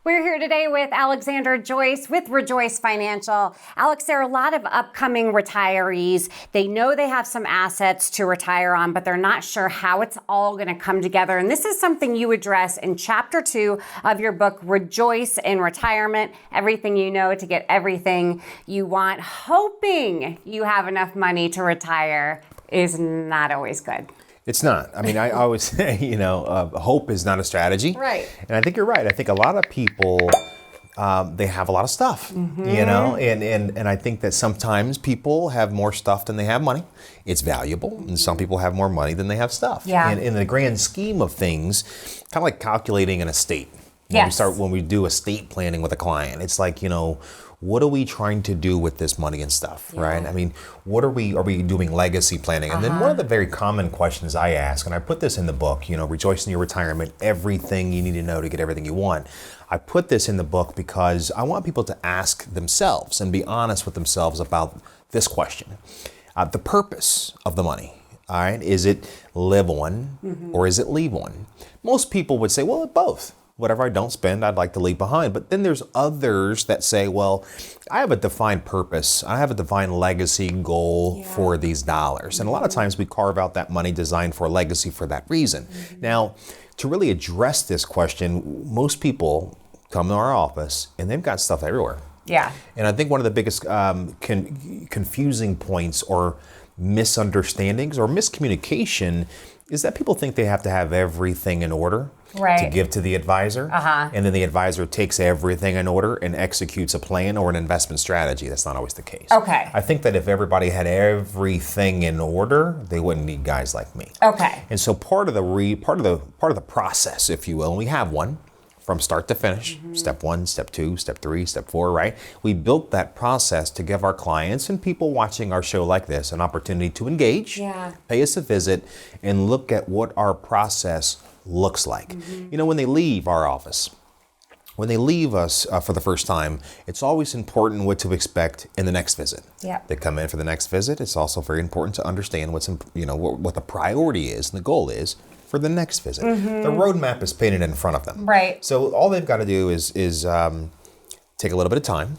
We're here today with Alexander Joyce with ReJoyce Financial. Alex, there are a lot of upcoming retirees. They know they have some assets to retire on, but they're not sure how it's all going to come together. And this is something you address in Chapter 2 of your book, ReJoyce in Retirement, Everything You Know to Get Everything You Want. Hoping you have enough money to retire is not always good. It's not. I mean, I always say, hope is not a strategy. Right. And I think you're right. I think a lot of people, they have a lot of stuff, and I think that sometimes people have more stuff than they have money. It's valuable. And some people have more money than they have stuff. Yeah. And in the grand scheme of things, kind of like calculating an estate. Yes. When we do estate planning with a client, it's like, what are we trying to do with this money and stuff, right? I mean, are we doing legacy planning? And then one of the very common questions I ask, and I put this in the book, Rejoice in Your Retirement, Everything You Need to Know to Get Everything You Want. I put this in the book because I want people to ask themselves and be honest with themselves about this question. The purpose of the money, all right? Is it live on or is it leave on? Most people would say, well, both. Whatever I don't spend, I'd like to leave behind. But then there's others that say, well, I have a defined purpose. I have a defined legacy goal for these dollars. And a lot of times we carve out that money designed for a legacy for that reason. Now, to really address this question, most people come to our office and they've got stuff everywhere. Yeah. And I think one of the biggest confusing points or misunderstandings or miscommunication is that people think they have to have everything in order to give to the advisor. And then the advisor takes everything in order and executes a plan or an investment strategy. That's not always the case. Okay. I think that if everybody had everything in order, they wouldn't need guys like me. Okay. And so part of the process, if you will, and we have one from start to finish, step 1, step 2, step 3, step 4, right? We built that process to give our clients and people watching our show like this an opportunity to engage, pay us a visit, and look at what our process looks like. When they leave our office, when they leave us for the first time, it's always important what to expect in the next visit. They come in for the next visit. It's also very important to understand what the priority is and the goal is for the next visit. The roadmap is painted in front of them. Right. So all they've got to do is take a little bit of time,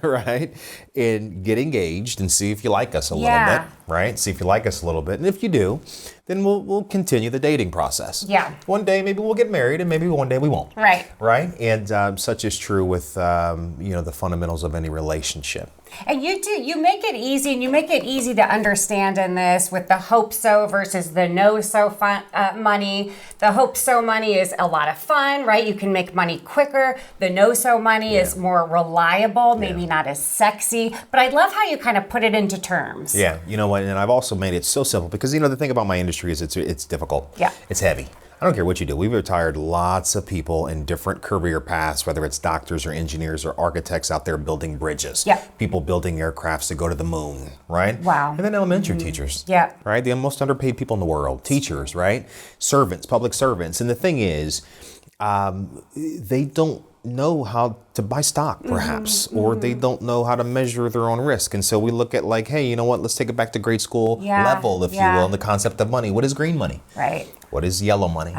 right? And get engaged and see if you like us a little bit, right? See if you like us a little bit. And if you do, then we'll continue the dating process. One day maybe we'll get married and maybe one day we won't. Right? And such is true with the fundamentals of any relationship. And you make it easy, and you make it easy to understand in this with the hope so versus the no so fun money. The hope so money is a lot of fun, right? You can make money quicker. The no so money is more reliable, maybe not as sexy. But I love how you kind of put it into terms. Yeah, you know what? And I've also made it so simple because the thing about my industry is it's difficult. It's heavy. I don't care what you do. We've retired lots of people in different career paths, whether it's doctors or engineers or architects out there building bridges. People building aircrafts to go to the moon, right? Wow. And then elementary teachers. Right? The most underpaid people in the world. Teachers, right? Servants, public servants. And the thing is, they don't know how to buy stock, perhaps, or they don't know how to measure their own risk. And so we look at like, hey, you know what? Let's take it back to grade school level, if you will, and the concept of money. What is green money? Right. What is yellow money?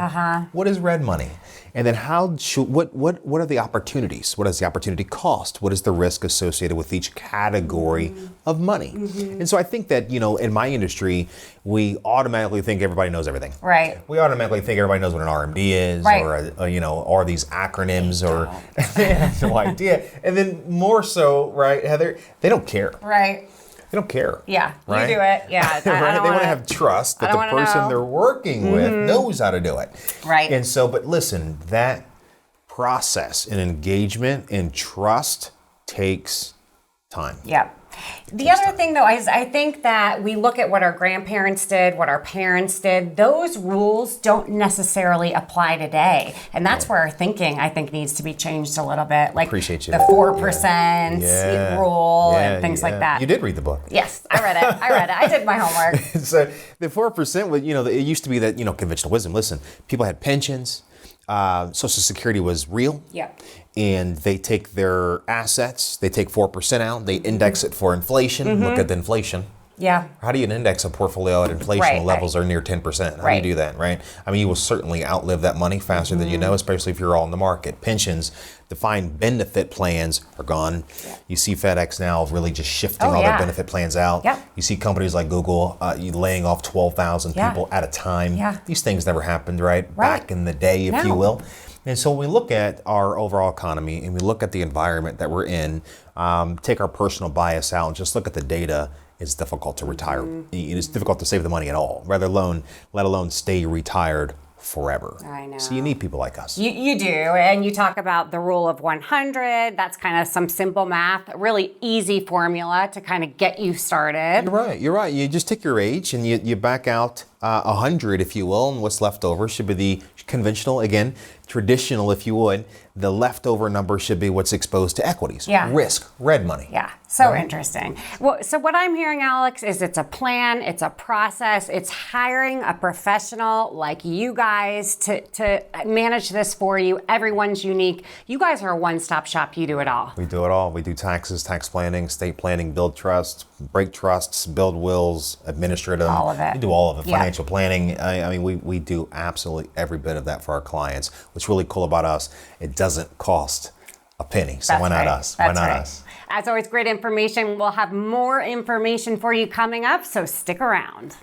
What is red money? And then what are the opportunities? What does the opportunity cost? What is the risk associated with each category of money? And so I think that, in my industry, we automatically think everybody knows everything. Right. We automatically think everybody knows what an RMD is, or these acronyms, or they have no idea. And then more so, right, Heather, they don't care. Right. They don't care. Yeah, right? You do it. Yeah. Right? They want to have trust that the person they're working with knows how to do it. Right. And so, but listen, that process and engagement and trust takes time. Yeah. The other thing, though, is I think that we look at what our grandparents did, what our parents did. Those rules don't necessarily apply today. And that's where our thinking, I think, needs to be changed a little bit. Like Appreciate you. The 4% rule and things like that. You did read the book. Yes, I read it. I did my homework. So the 4% was, it used to be that, conventional wisdom. Listen, people had pensions. Social Security was real. And they take their assets, they take 4% out, they index it for inflation. Look at the inflation. Yeah. How do you index a portfolio at inflation Right, levels are near 10%? How do Right. you do that, right? I mean, you will certainly outlive that money faster than you know, especially if you're all in the market. Pensions, defined benefit plans are gone. You see FedEx now really just shifting all their benefit plans out. Yep. You see companies like Google laying off 12,000 people at a time. These things never happened, right? Back in the day, if you will. And so when we look at our overall economy and we look at the environment that we're in, take our personal bias out and just look at the data, it's difficult to retire. It is difficult to save the money at all, let alone stay retired forever. I know. So you need people like us. You do, and you talk about the rule of 100. That's kind of some simple math, a really easy formula to kind of get you started. You're right. You just take your age and you back out 100, if you will, and what's left over should be the conventional, again, traditional, if you would. The leftover number should be what's exposed to equities, risk, red money. Yeah, so interesting. Well, so what I'm hearing, Alex, is it's a plan, it's a process, it's hiring a professional like you guys to manage this for you. Everyone's unique. You guys are a one-stop shop. You do it all. We do it all. We do taxes, tax planning, estate planning, build trusts, break trusts, build wills, administer them. All of it. We do all of it. Financial planning. I mean, we do absolutely every bit of that for our clients. What's really cool about us, it doesn't cost a penny. So why not us? Why not us? As always, great information. We'll have more information for you coming up, so stick around.